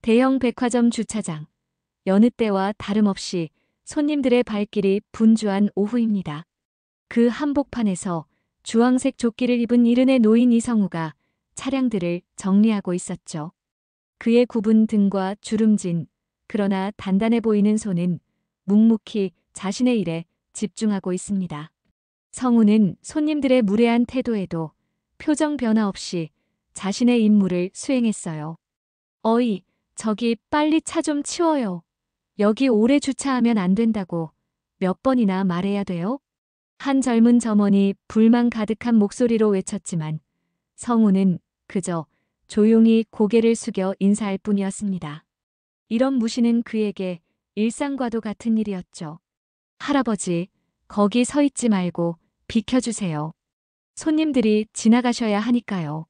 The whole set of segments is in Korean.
대형 백화점 주차장. 여느 때와 다름없이 손님들의 발길이 분주한 오후입니다. 그 한복판에서 주황색 조끼를 입은 이른의 노인 이성우가 차량들을 정리하고 있었죠. 그의 굽은 등과 주름진 그러나 단단해 보이는 손은 묵묵히 자신의 일에 집중하고 있습니다. 성우는 손님들의 무례한 태도에도 표정 변화 없이 자신의 임무를 수행했어요. 어이, 저기 빨리 차 좀 치워요. 여기 오래 주차하면 안 된다고 몇 번이나 말해야 돼요? 한 젊은 점원이 불만 가득한 목소리로 외쳤지만 성우는 그저 조용히 고개를 숙여 인사할 뿐이었습니다. 이런 무시는 그에게 일상과도 같은 일이었죠. 할아버지, 거기 서 있지 말고 비켜주세요. 손님들이 지나가셔야 하니까요.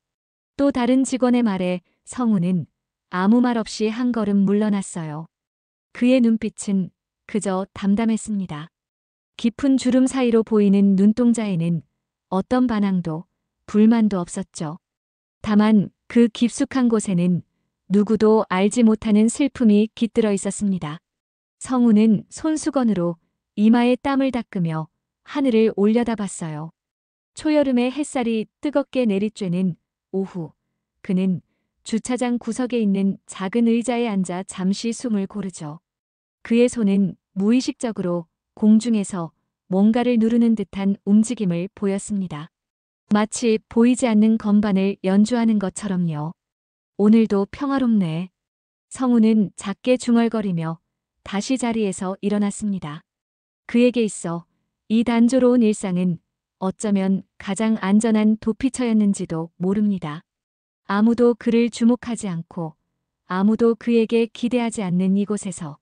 또 다른 직원의 말에 성우는 아무 말 없이 한 걸음 물러났어요. 그의 눈빛은 그저 담담했습니다. 깊은 주름 사이로 보이는 눈동자에는 어떤 반항도 불만도 없었죠. 다만 그 깊숙한 곳에는 누구도 알지 못하는 슬픔이 깃들어 있었습니다. 성우는 손수건으로 이마에 땀을 닦으며 하늘을 올려다봤어요. 초여름의 햇살이 뜨겁게 내리쬐는 오후, 그는 주차장 구석에 있는 작은 의자에 앉아 잠시 숨을 고르죠. 그의 손은 무의식적으로 공중에서 뭔가를 누르는 듯한 움직임을 보였습니다. 마치 보이지 않는 건반을 연주하는 것처럼요. 오늘도 평화롭네. 성우는 작게 중얼거리며 다시 자리에서 일어났습니다. 그에게 있어 이 단조로운 일상은 어쩌면 가장 안전한 도피처였는지도 모릅니다. 아무도 그를 주목하지 않고 아무도 그에게 기대하지 않는 이곳에서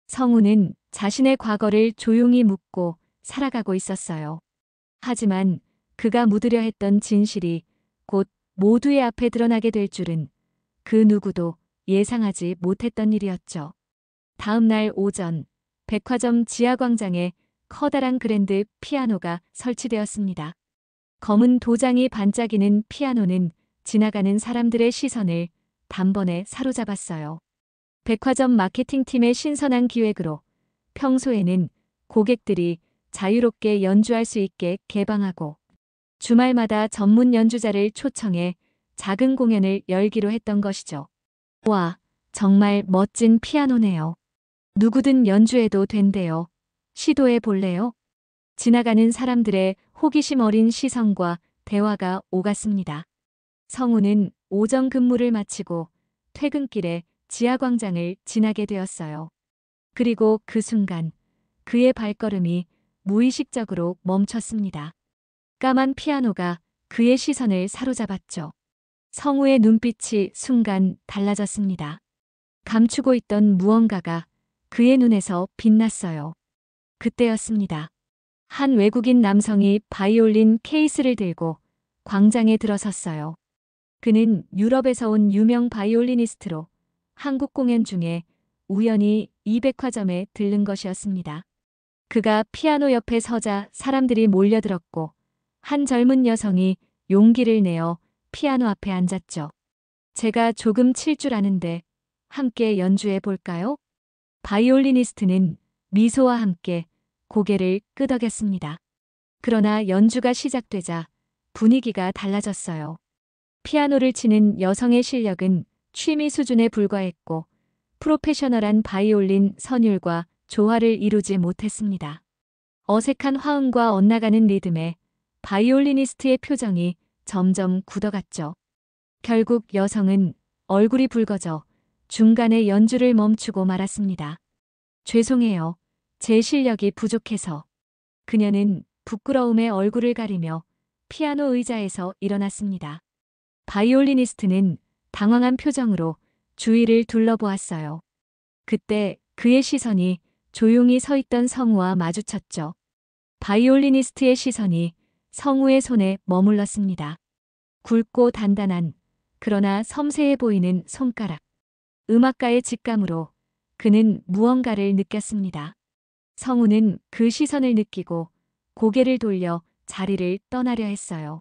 성우는 자신의 과거를 조용히 묻고 살아가고 있었어요. 하지만 그가 묻으려 했던 진실이 곧 모두의 앞에 드러나게 될 줄은 그 누구도 예상하지 못했던 일이었죠. 다음 날 오전, 백화점 지하광장에 커다란 그랜드 피아노가 설치되었습니다. 검은 도장이 반짝이는 피아노는 지나가는 사람들의 시선을 단번에 사로잡았어요. 백화점 마케팅팀의 신선한 기획으로 평소에는 고객들이 자유롭게 연주할 수 있게 개방하고 주말마다 전문 연주자를 초청해 작은 공연을 열기로 했던 것이죠. 와, 정말 멋진 피아노네요. 누구든 연주해도 된대요. 시도해 볼래요? 지나가는 사람들의 호기심 어린 시선과 대화가 오갔습니다. 성우는 오전 근무를 마치고 퇴근길에 지하광장을 지나게 되었어요. 그리고 그 순간 그의 발걸음이 무의식적으로 멈췄습니다. 까만 피아노가 그의 시선을 사로잡았죠. 성우의 눈빛이 순간 달라졌습니다. 감추고 있던 무언가가 그의 눈에서 빛났어요. 그때였습니다. 한 외국인 남성이 바이올린 케이스를 들고 광장에 들어섰어요. 그는 유럽에서 온 유명 바이올리니스트로 한국 공연 중에 우연히 이 백화점에 들른 것이었습니다. 그가 피아노 옆에 서자 사람들이 몰려들었고 한 젊은 여성이 용기를 내어 피아노 앞에 앉았죠. 제가 조금 칠 줄 아는데 함께 연주해 볼까요? 바이올리니스트는 미소와 함께 고개를 끄덕였습니다. 그러나 연주가 시작되자 분위기가 달라졌어요. 피아노를 치는 여성의 실력은 취미 수준에 불과했고 프로페셔널한 바이올린 선율과 조화를 이루지 못했습니다. 어색한 화음과 엇나가는 리듬에 바이올리니스트의 표정이 점점 굳어갔죠. 결국 여성은 얼굴이 붉어져 중간에 연주를 멈추고 말았습니다. 죄송해요. 제 실력이 부족해서. 그녀는 부끄러움에 얼굴을 가리며 피아노 의자에서 일어났습니다. 바이올리니스트는 당황한 표정으로 주위를 둘러보았어요. 그때 그의 시선이 조용히 서 있던 성우와 마주쳤죠. 바이올리니스트의 시선이 성우의 손에 머물렀습니다. 굵고 단단한 그러나 섬세해 보이는 손가락. 음악가의 직감으로 그는 무언가를 느꼈습니다. 성우는 그 시선을 느끼고 고개를 돌려 자리를 떠나려 했어요.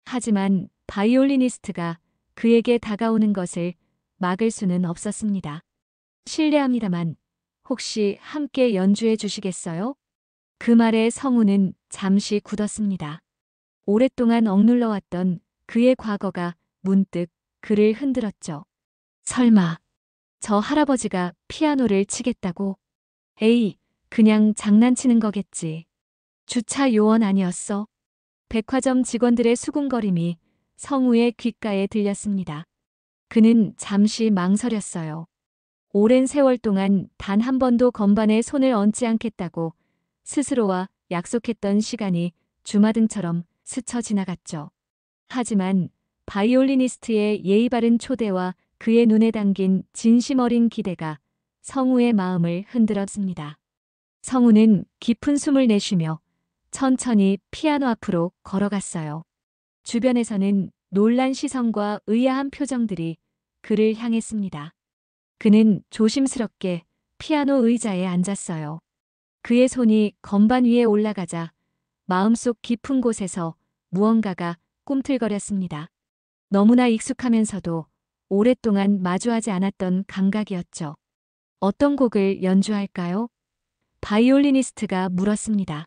하지만 바이올리니스트가 그에게 다가오는 것을 막을 수는 없었습니다. 실례합니다만 혹시 함께 연주해 주시겠어요? 그 말에 성우는 잠시 굳었습니다. 오랫동안 억눌러왔던 그의 과거가 문득 그를 흔들었죠. 설마 저 할아버지가 피아노를 치겠다고? 에이, 그냥 장난치는 거겠지. 주차 요원 아니었어? 백화점 직원들의 수군거림이 성우의 귓가에 들렸습니다. 그는 잠시 망설였어요. 오랜 세월 동안 단 한 번도 건반에 손을 얹지 않겠다고 스스로와 약속했던 시간이 주마등처럼 스쳐 지나갔죠. 하지만 바이올리니스트의 예의 바른 초대와 그의 눈에 담긴 진심 어린 기대가 성우의 마음을 흔들었습니다. 성우는 깊은 숨을 내쉬며 천천히 피아노 앞으로 걸어갔어요. 주변에서는 놀란 시선과 의아한 표정들이 그를 향했습니다. 그는 조심스럽게 피아노 의자에 앉았어요. 그의 손이 건반 위에 올라가자 마음속 깊은 곳에서 무언가가 꿈틀거렸습니다. 너무나 익숙하면서도 오랫동안 마주하지 않았던 감각이었죠. 어떤 곡을 연주할까요? 바이올리니스트가 물었습니다.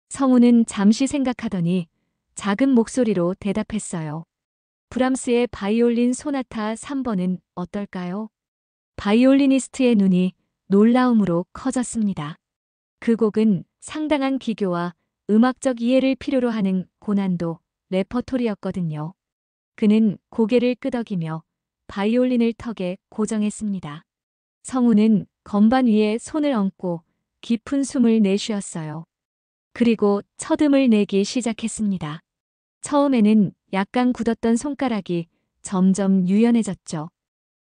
성우는 잠시 생각하더니 작은 목소리로 대답했어요. 브람스의 바이올린 소나타 3번은 어떨까요? 바이올리니스트의 눈이 놀라움으로 커졌습니다. 그 곡은 상당한 기교와 음악적 이해를 필요로 하는 고난도 레퍼토리였거든요. 그는 고개를 끄덕이며 바이올린을 턱에 고정했습니다. 성우는 건반 위에 손을 얹고 깊은 숨을 내쉬었어요. 그리고 첫음을 내기 시작했습니다. 처음에는 약간 굳었던 손가락이 점점 유연해졌죠.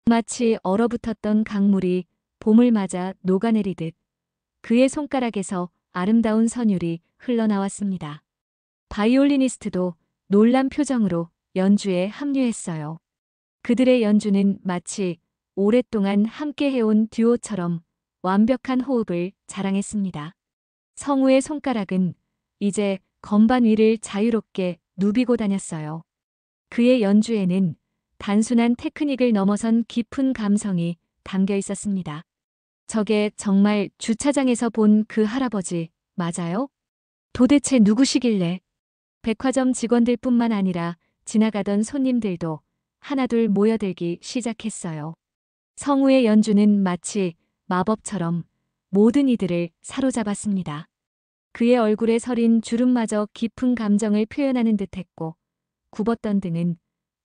마치 얼어붙었던 강물이 봄을 맞아 녹아내리듯 그의 손가락에서 아름다운 선율이 흘러나왔습니다. 바이올리니스트도 놀란 표정으로 연주에 합류했어요. 그들의 연주는 마치 오랫동안 함께 해온 듀오처럼 완벽한 호흡을 자랑했습니다. 성우의 손가락은 이제 건반 위를 자유롭게 누비고 다녔어요. 그의 연주에는 단순한 테크닉을 넘어선 깊은 감성이 담겨 있었습니다. 저게 정말 주차장에서 본 그 할아버지 맞아요? 도대체 누구시길래? 백화점 직원들뿐만 아니라 지나가던 손님들도 하나둘 모여들기 시작했어요. 성우의 연주는 마치 마법처럼 모든 이들을 사로잡았습니다. 그의 얼굴에 서린 주름마저 깊은 감정을 표현하는 듯했고 굽었던 등은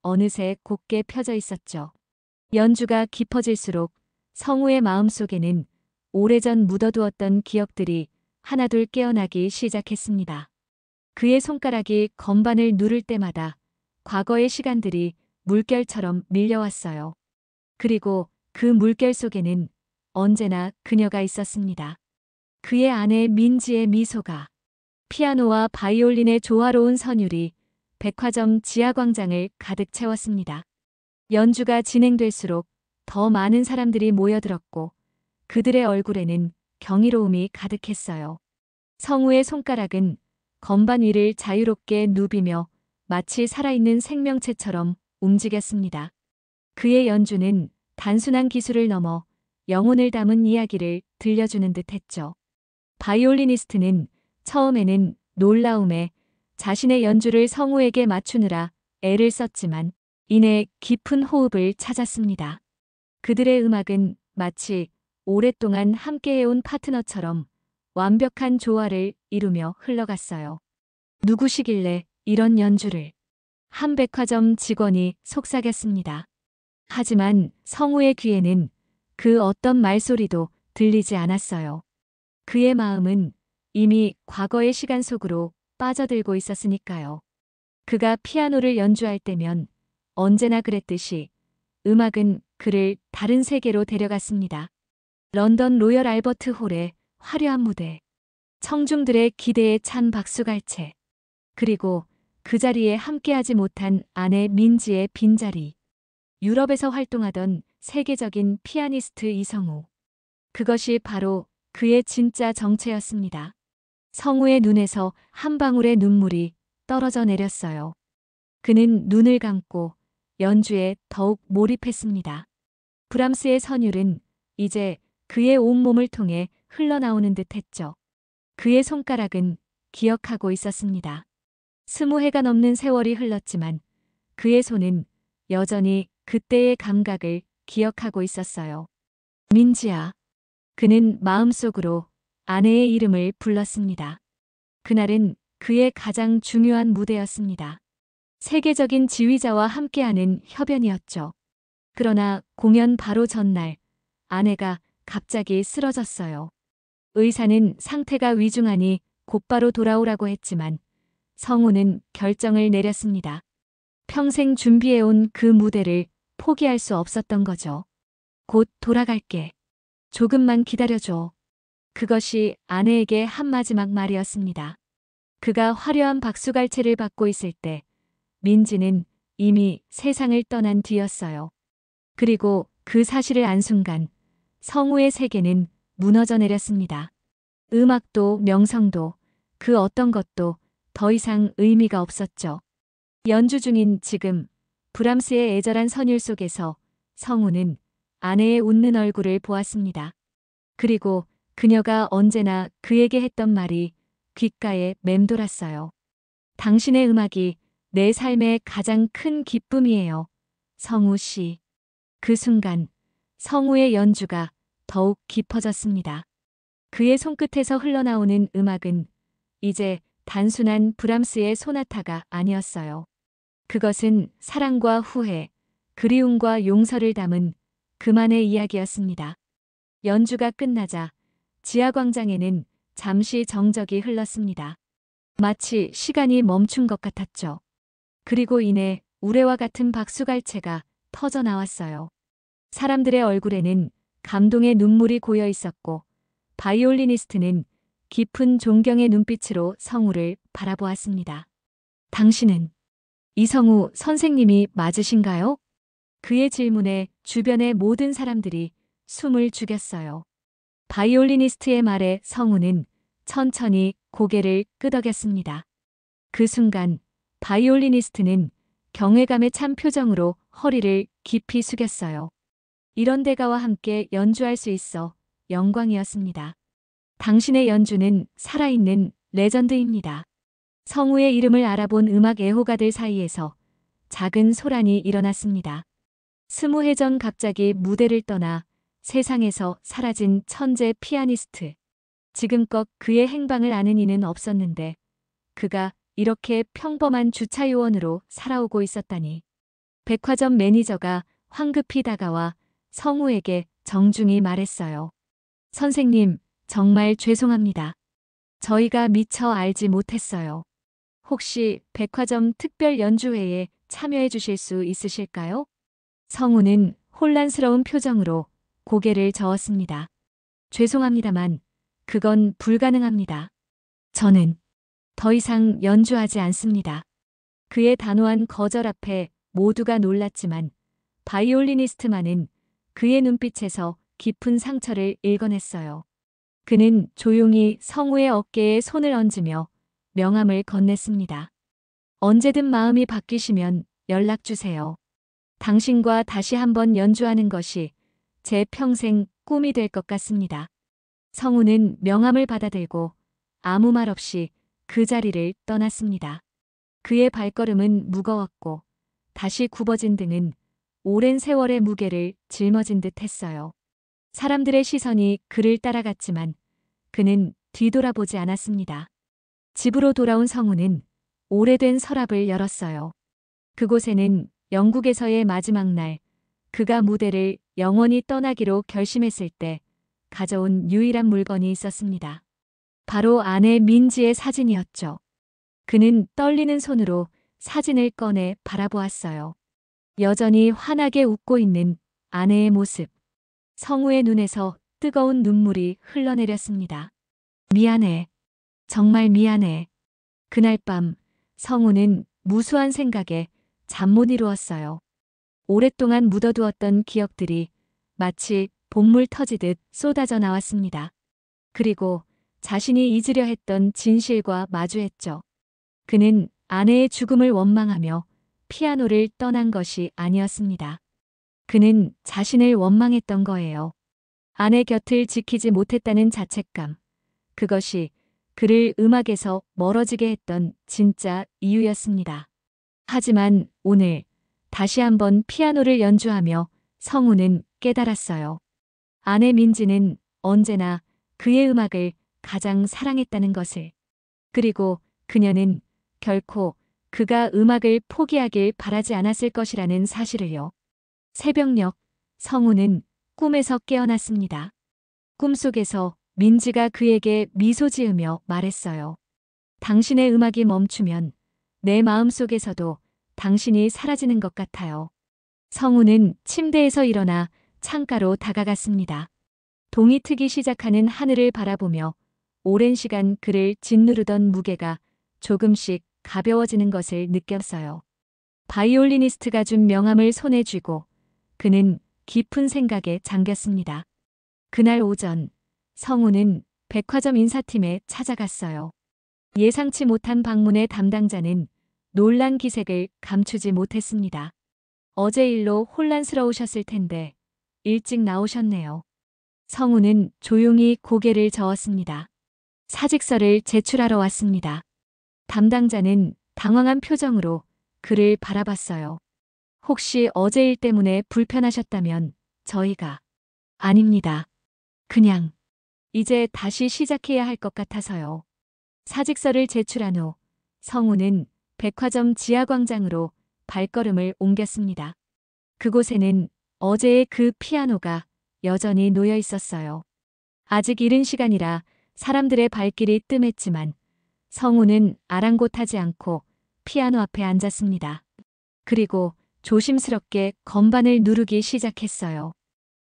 어느새 곧게 펴져 있었죠. 연주가 깊어질수록 성우의 마음속에는 오래전 묻어두었던 기억들이 하나둘 깨어나기 시작했습니다. 그의 손가락이 건반을 누를 때마다 과거의 시간들이 물결처럼 밀려왔어요. 그리고 그 물결 속에는 언제나 그녀가 있었습니다. 그의 아내 민지의 미소가, 피아노와 바이올린의 조화로운 선율이 백화점 지하광장을 가득 채웠습니다. 연주가 진행될수록 더 많은 사람들이 모여들었고 그들의 얼굴에는 경이로움이 가득했어요. 성우의 손가락은 건반 위를 자유롭게 누비며 마치 살아있는 생명체처럼 움직였습니다. 그의 연주는 단순한 기술을 넘어 영혼을 담은 이야기를 들려주는 듯했죠. 바이올리니스트는 처음에는 놀라움에 자신의 연주를 성우에게 맞추느라 애를 썼지만 이내 깊은 호흡을 찾았습니다. 그들의 음악은 마치 오랫동안 함께해온 파트너처럼 완벽한 조화를 이루며 흘러갔어요. 누구시길래 이런 연주를? 한 백화점 직원이 속삭였습니다. 하지만 성우의 귀에는 그 어떤 말소리도 들리지 않았어요. 그의 마음은 이미 과거의 시간 속으로 빠져들고 있었으니까요. 그가 피아노를 연주할 때면 언제나 그랬듯이 음악은 그를 다른 세계로 데려갔습니다. 런던 로열 알버트 홀의 화려한 무대, 청중들의 기대에 찬 박수갈채, 그리고 그 자리에 함께하지 못한 아내 민지의 빈자리, 유럽에서 활동하던 세계적인 피아니스트 이성우. 그것이 바로 그의 진짜 정체였습니다. 성우의 눈에서 한 방울의 눈물이 떨어져 내렸어요. 그는 눈을 감고 연주에 더욱 몰입했습니다. 브람스의 선율은 이제 그의 온몸을 통해 흘러나오는 듯 했죠. 그의 손가락은 기억하고 있었습니다. 20해가 넘는 세월이 흘렀지만 그의 손은 여전히 그때의 감각을 기억하고 있었어요. 민지야. 그는 마음속으로 아내의 이름을 불렀습니다. 그날은 그의 가장 중요한 무대였습니다. 세계적인 지휘자와 함께하는 협연이었죠. 그러나 공연 바로 전날 아내가 갑자기 쓰러졌어요. 의사는 상태가 위중하니 곧바로 돌아오라고 했지만 성우는 결정을 내렸습니다. 평생 준비해온 그 무대를 포기할 수 없었던 거죠. 곧 돌아갈게. 조금만 기다려줘. 그것이 아내에게 한 마지막 말이었습니다. 그가 화려한 박수갈채를 받고 있을 때 민지는 이미 세상을 떠난 뒤였어요. 그리고 그 사실을 안 순간 성우의 세계는 무너져 내렸습니다. 음악도 명성도 그 어떤 것도 더 이상 의미가 없었죠. 연주 중인 지금 브람스의 애절한 선율 속에서 성우는 아내의 웃는 얼굴을 보았습니다. 그리고 그녀가 언제나 그에게 했던 말이 귓가에 맴돌았어요. 당신의 음악이 내 삶의 가장 큰 기쁨이에요. 성우 씨. 그 순간 성우의 연주가 더욱 깊어졌습니다. 그의 손끝에서 흘러나오는 음악은 이제 단순한 브람스의 소나타가 아니었어요. 그것은 사랑과 후회, 그리움과 용서를 담은 그만의 이야기였습니다. 연주가 끝나자 지하광장에는 잠시 정적이 흘렀습니다. 마치 시간이 멈춘 것 같았죠. 그리고 이내 우레와 같은 박수갈채가 터져 나왔어요. 사람들의 얼굴에는 감동의 눈물이 고여 있었고 바이올리니스트는 깊은 존경의 눈빛으로 성우를 바라보았습니다. 당신은 이성우 선생님이 맞으신가요? 그의 질문에 주변의 모든 사람들이 숨을 죽였어요. 바이올리니스트의 말에 성우는 천천히 고개를 끄덕였습니다. 그 순간 바이올리니스트는 경외감에 찬 표정으로 허리를 깊이 숙였어요. 이런 대가와 함께 연주할 수 있어 영광이었습니다. 당신의 연주는 살아있는 레전드입니다. 성우의 이름을 알아본 음악 애호가들 사이에서 작은 소란이 일어났습니다. 20해 전 갑자기 무대를 떠나 세상에서 사라진 천재 피아니스트. 지금껏 그의 행방을 아는 이는 없었는데 그가 이렇게 평범한 주차요원으로 살아오고 있었다니. 백화점 매니저가 황급히 다가와 성우에게 정중히 말했어요. 선생님, 정말 죄송합니다. 저희가 미처 알지 못했어요. 혹시 백화점 특별 연주회에 참여해 주실 수 있으실까요? 성우는 혼란스러운 표정으로 고개를 저었습니다. 죄송합니다만 그건 불가능합니다. 저는 더 이상 연주하지 않습니다. 그의 단호한 거절 앞에 모두가 놀랐지만 바이올리니스트만은 그의 눈빛에서 깊은 상처를 읽어냈어요. 그는 조용히 성우의 어깨에 손을 얹으며 명함을 건넸습니다. 언제든 마음이 바뀌시면 연락주세요. 당신과 다시 한번 연주하는 것이 제 평생 꿈이 될 것 같습니다. 성우는 명함을 받아들고 아무 말 없이 그 자리를 떠났습니다. 그의 발걸음은 무거웠고 다시 굽어진 등은 오랜 세월의 무게를 짊어진 듯 했어요. 사람들의 시선이 그를 따라갔지만 그는 뒤돌아보지 않았습니다. 집으로 돌아온 성우는 오래된 서랍을 열었어요. 그곳에는 영국에서의 마지막 날 그가 무대를 영원히 떠나기로 결심했을 때 가져온 유일한 물건이 있었습니다. 바로 아내 민지의 사진이었죠. 그는 떨리는 손으로 사진을 꺼내 바라보았어요. 여전히 환하게 웃고 있는 아내의 모습. 성우의 눈에서 뜨거운 눈물이 흘러내렸습니다. 미안해. 정말 미안해. 그날 밤 성우는 무수한 생각에 잠 못 이루었어요. 오랫동안 묻어두었던 기억들이 마치 봇물 터지듯 쏟아져 나왔습니다. 그리고 자신이 잊으려 했던 진실과 마주했죠. 그는 아내의 죽음을 원망하며 피아노를 떠난 것이 아니었습니다. 그는 자신을 원망했던 거예요. 아내 곁을 지키지 못했다는 자책감. 그것이 그를 음악에서 멀어지게 했던 진짜 이유였습니다. 하지만 오늘 다시 한번 피아노를 연주하며 성우는 깨달았어요. 아내 민지는 언제나 그의 음악을 가장 사랑했다는 것을. 그리고 그녀는 결코 그가 음악을 포기하길 바라지 않았을 것이라는 사실을요. 새벽녘 성우는 꿈에서 깨어났습니다. 꿈속에서 민지가 그에게 미소 지으며 말했어요. 당신의 음악이 멈추면 내 마음속에서도 당신이 사라지는 것 같아요. 성우는 침대에서 일어나 창가로 다가갔습니다. 동이 트기 시작하는 하늘을 바라보며 오랜 시간 그를 짓누르던 무게가 조금씩 가벼워지는 것을 느꼈어요. 바이올리니스트가 준 명함을 손에 쥐고 그는 깊은 생각에 잠겼습니다. 그날 오전 성우는 백화점 인사팀에 찾아갔어요. 예상치 못한 방문의 담당자는 놀란 기색을 감추지 못했습니다. 어제 일로 혼란스러우셨을 텐데 일찍 나오셨네요. 성우는 조용히 고개를 저었습니다. 사직서를 제출하러 왔습니다. 담당자는 당황한 표정으로 그를 바라봤어요. 혹시 어제 일 때문에 불편하셨다면 저희가. 아닙니다. 그냥 이제 다시 시작해야 할 것 같아서요. 사직서를 제출한 후 성우는 백화점 지하광장으로 발걸음을 옮겼습니다. 그곳에는 어제의 그 피아노가 여전히 놓여 있었어요. 아직 이른 시간이라 사람들의 발길이 뜸했지만 성우는 아랑곳하지 않고 피아노 앞에 앉았습니다. 그리고 조심스럽게 건반을 누르기 시작했어요.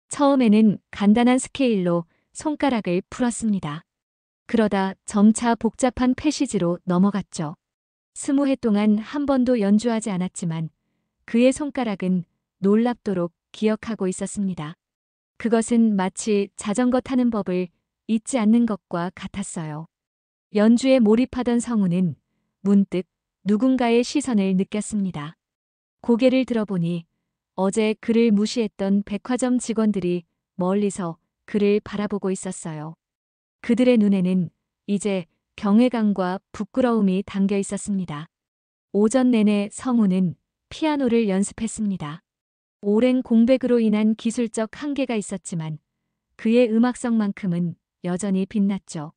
처음에는 간단한 스케일로 손가락을 풀었습니다. 그러다 점차 복잡한 패시지로 넘어갔죠. 20회 동안 한 번도 연주하지 않았지만 그의 손가락은 놀랍도록 기억하고 있었습니다. 그것은 마치 자전거 타는 법을 잊지 않는 것과 같았어요. 연주에 몰입하던 성우는 문득 누군가의 시선을 느꼈습니다. 고개를 들어보니 어제 그를 무시했던 백화점 직원들이 멀리서 그를 바라보고 있었어요. 그들의 눈에는 이제 경외감과 부끄러움이 담겨 있었습니다. 오전 내내 성우는 피아노를 연습했습니다. 오랜 공백으로 인한 기술적 한계가 있었지만 그의 음악성만큼은 여전히 빛났죠.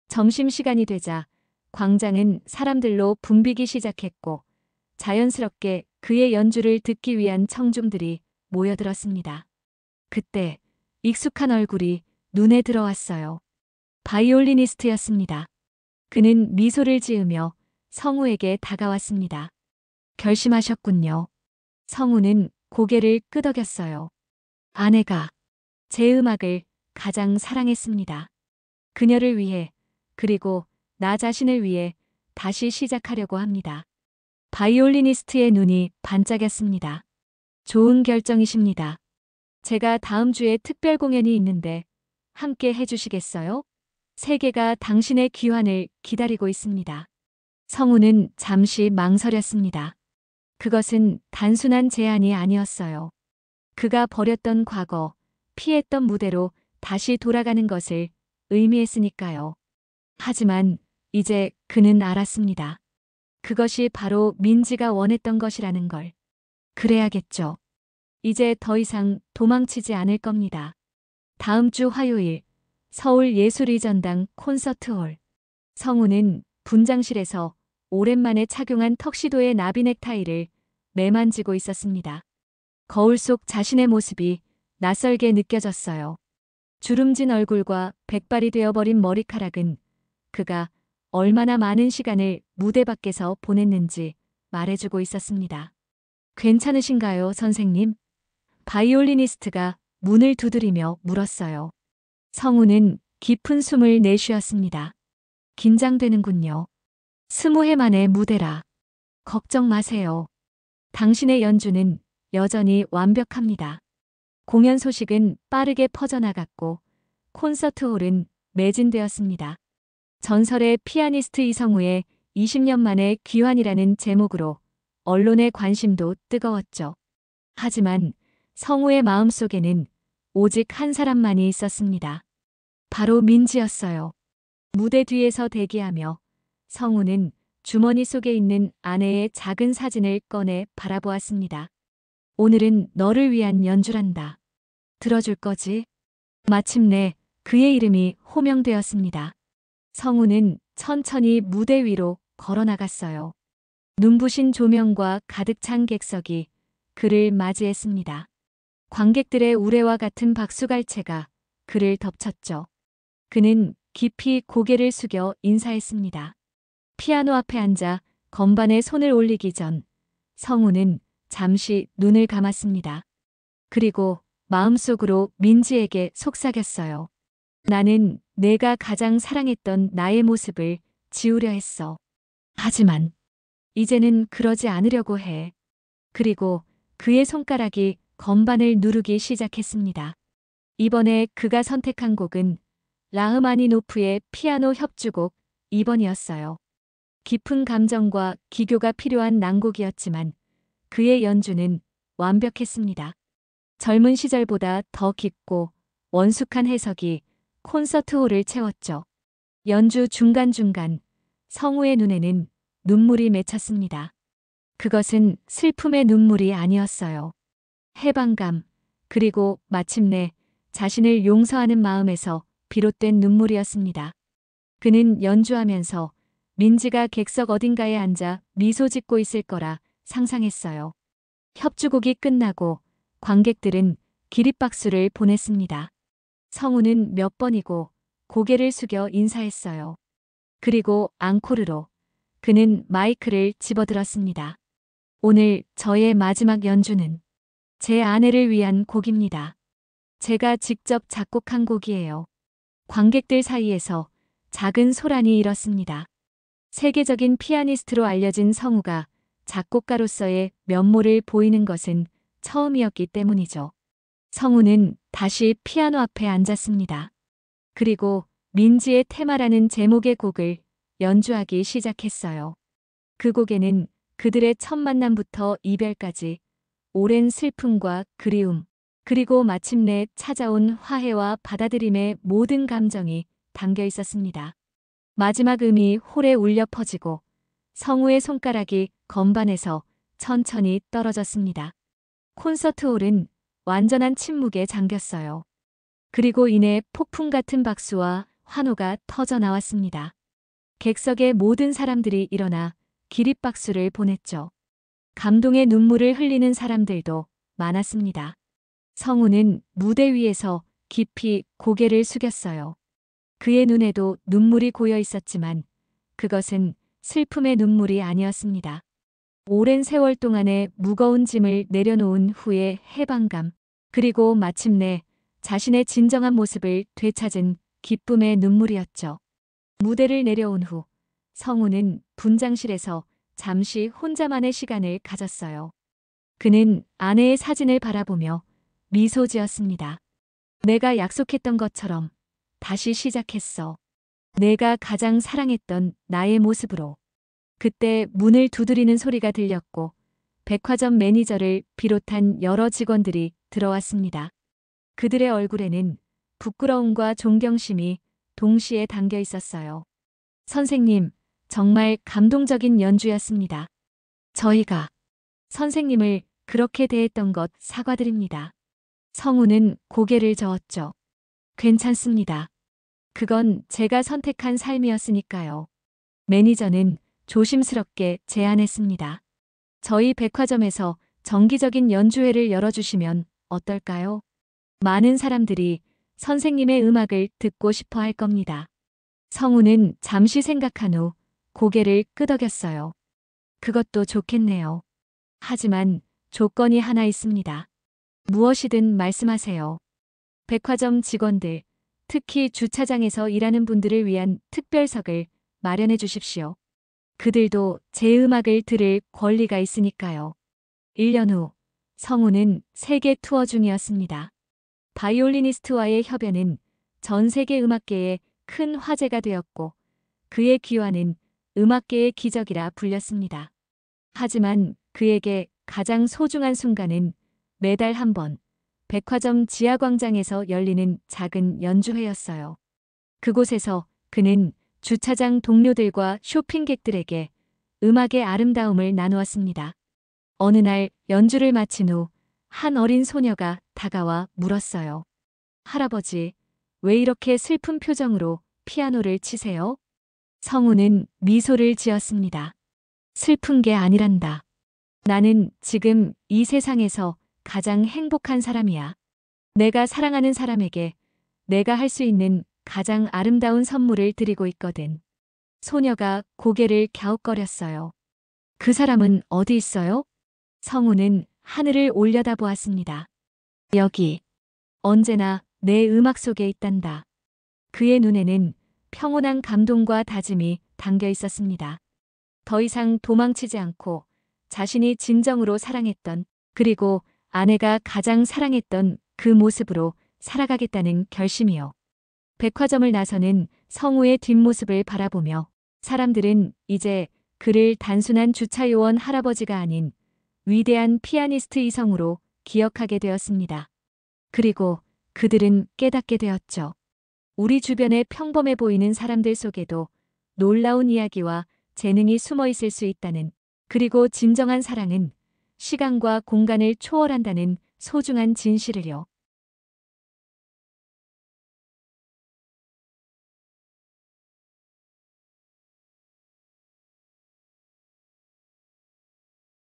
점심시간이 되자 광장은 사람들로 붐비기 시작했고 자연스럽게 그의 연주를 듣기 위한 청중들이 모여들었습니다. 그때 익숙한 얼굴이 눈에 들어왔어요. 바이올리니스트였습니다. 그는 미소를 지으며 성우에게 다가왔습니다. 결심하셨군요. 성우는 고개를 끄덕였어요. 아내가 제 음악을 가장 사랑했습니다. 그녀를 위해 그리고 나 자신을 위해 다시 시작하려고 합니다. 바이올리니스트의 눈이 반짝였습니다. 좋은 결정이십니다. 제가 다음 주에 특별 공연이 있는데 함께 해주시겠어요? 세계가 당신의 귀환을 기다리고 있습니다. 성우는 잠시 망설였습니다. 그것은 단순한 제안이 아니었어요. 그가 버렸던 과거, 피했던 무대로 다시 돌아가는 것을 의미했으니까요. 하지만 이제 그는 알았습니다. 그것이 바로 민지가 원했던 것이라는 걸. 그래야겠죠. 이제 더 이상 도망치지 않을 겁니다. 다음 주 화요일 서울예술의전당 콘서트홀. 성우는 분장실에서 오랜만에 착용한 턱시도의 나비 넥타이를 매만지고 있었습니다. 거울 속 자신의 모습이 낯설게 느껴졌어요. 주름진 얼굴과 백발이 되어버린 머리카락은 그가 얼마나 많은 시간을 무대 밖에서 보냈는지 말해주고 있었습니다. 괜찮으신가요, 선생님? 바이올리니스트가 문을 두드리며 물었어요. 성우는 깊은 숨을 내쉬었습니다. 긴장되는군요. 20회 만의 무대라. 걱정 마세요. 당신의 연주는 여전히 완벽합니다. 공연 소식은 빠르게 퍼져나갔고 콘서트홀은 매진되었습니다. 전설의 피아니스트 이성우의 20년 만의 귀환이라는 제목으로 언론의 관심도 뜨거웠죠. 하지만 성우의 마음속에는 오직 한 사람만이 있었습니다. 바로 민지였어요. 무대 뒤에서 대기하며 성우는 주머니 속에 있는 아내의 작은 사진을 꺼내 바라보았습니다. 오늘은 너를 위한 연주란다. 들어줄 거지? 마침내 그의 이름이 호명되었습니다. 성우는 천천히 무대 위로 걸어 나갔어요. 눈부신 조명과 가득 찬 객석이 그를 맞이했습니다. 관객들의 우레와 같은 박수갈채가 그를 덮쳤죠. 그는 깊이 고개를 숙여 인사했습니다. 피아노 앞에 앉아 건반에 손을 올리기 전 성우는 잠시 눈을 감았습니다. 그리고 마음속으로 민지에게 속삭였어요. 나는 내가 가장 사랑했던 나의 모습을 지우려 했어. 하지만 이제는 그러지 않으려고 해. 그리고 그의 손가락이 건반을 누르기 시작했습니다. 이번에 그가 선택한 곡은 라흐마니노프의 피아노 협주곡 2번이었어요. 깊은 감정과 기교가 필요한 난곡이었지만 그의 연주는 완벽했습니다. 젊은 시절보다 더 깊고 원숙한 해석이 콘서트홀을 채웠죠. 연주 중간중간 성우의 눈에는 눈물이 맺혔습니다. 그것은 슬픔의 눈물이 아니었어요. 해방감, 그리고 마침내 자신을 용서하는 마음에서 비롯된 눈물이었습니다. 그는 연주하면서 민지가 객석 어딘가에 앉아 미소 짓고 있을 거라 상상했어요. 협주곡이 끝나고 관객들은 기립박수를 보냈습니다. 성우는 몇 번이고 고개를 숙여 인사했어요. 그리고 앙코르로 그는 마이크를 집어들었습니다. 오늘 저의 마지막 연주는 제 아내를 위한 곡입니다. 제가 직접 작곡한 곡이에요. 관객들 사이에서 작은 소란이 일었습니다. 세계적인 피아니스트로 알려진 성우가 작곡가로서의 면모를 보이는 것은 처음이었기 때문이죠. 성우는 다시 피아노 앞에 앉았습니다. 그리고 민지의 테마라는 제목의 곡을 연주하기 시작했어요. 그 곡에는 그들의 첫 만남부터 이별까지 오랜 슬픔과 그리움, 그리고 마침내 찾아온 화해와 받아들임의 모든 감정이 담겨 있었습니다. 마지막 음이 홀에 울려 퍼지고 성우의 손가락이 건반에서 천천히 떨어졌습니다. 콘서트홀은 완전한 침묵에 잠겼어요. 그리고 이내 폭풍 같은 박수와 환호가 터져 나왔습니다. 객석의 모든 사람들이 일어나 기립박수를 보냈죠. 감동의 눈물을 흘리는 사람들도 많았습니다. 성우는 무대 위에서 깊이 고개를 숙였어요. 그의 눈에도 눈물이 고여 있었지만 그것은 슬픔의 눈물이 아니었습니다. 오랜 세월 동안의 무거운 짐을 내려놓은 후의 해방감, 그리고 마침내 자신의 진정한 모습을 되찾은 기쁨의 눈물이었죠. 무대를 내려온 후 성우는 분장실에서 잠시 혼자만의 시간을 가졌어요. 그는 아내의 사진을 바라보며 미소 지었습니다. 내가 약속했던 것처럼 다시 시작했어. 내가 가장 사랑했던 나의 모습으로. 그때 문을 두드리는 소리가 들렸고 백화점 매니저를 비롯한 여러 직원들이 들어왔습니다. 그들의 얼굴에는 부끄러움과 존경심이 동시에 담겨 있었어요. 선생님, 정말 감동적인 연주였습니다. 저희가 선생님을 그렇게 대했던 것 사과드립니다. 성우는 고개를 저었죠. 괜찮습니다. 그건 제가 선택한 삶이었으니까요. 매니저는 조심스럽게 제안했습니다. 저희 백화점에서 정기적인 연주회를 열어주시면 어떨까요? 많은 사람들이 선생님의 음악을 듣고 싶어 할 겁니다. 성우는 잠시 생각한 후 고개를 끄덕였어요. 그것도 좋겠네요. 하지만 조건이 하나 있습니다. 무엇이든 말씀하세요. 백화점 직원들, 특히 주차장에서 일하는 분들을 위한 특별석을 마련해 주십시오. 그들도 제 음악을 들을 권리가 있으니까요. 1년 후 성우는 세계 투어 중이었습니다. 바이올리니스트와의 협연은 전 세계 음악계에 큰 화제가 되었고 그의 귀환은 음악계의 기적이라 불렸습니다. 하지만 그에게 가장 소중한 순간은 매달 한 번 백화점 지하광장에서 열리는 작은 연주회였어요. 그곳에서 그는 주차장 동료들과 쇼핑객들에게 음악의 아름다움을 나누었습니다. 어느 날 연주를 마친 후 한 어린 소녀가 다가와 물었어요. 할아버지, 왜 이렇게 슬픈 표정으로 피아노를 치세요? 성우는 미소를 지었습니다. 슬픈 게 아니란다. 나는 지금 이 세상에서 가장 행복한 사람이야. 내가 사랑하는 사람에게 내가 할 수 있는 가장 아름다운 선물을 드리고 있거든. 소녀가 고개를 갸웃거렸어요. 그 사람은 어디 있어요? 성우는 하늘을 올려다보았습니다. 여기. 언제나 내 음악 속에 있단다. 그의 눈에는 평온한 감동과 다짐이 담겨 있었습니다. 더 이상 도망치지 않고 자신이 진정으로 사랑했던, 그리고 아내가 가장 사랑했던 그 모습으로 살아가겠다는 결심이요. 백화점을 나서는 성우의 뒷모습을 바라보며 사람들은 이제 그를 단순한 주차요원 할아버지가 아닌 위대한 피아니스트 이성으로 기억하게 되었습니다. 그리고 그들은 깨닫게 되었죠. 우리 주변에 평범해 보이는 사람들 속에도 놀라운 이야기와 재능이 숨어 있을 수 있다는, 그리고 진정한 사랑은 시간과 공간을 초월한다는 소중한 진실을요.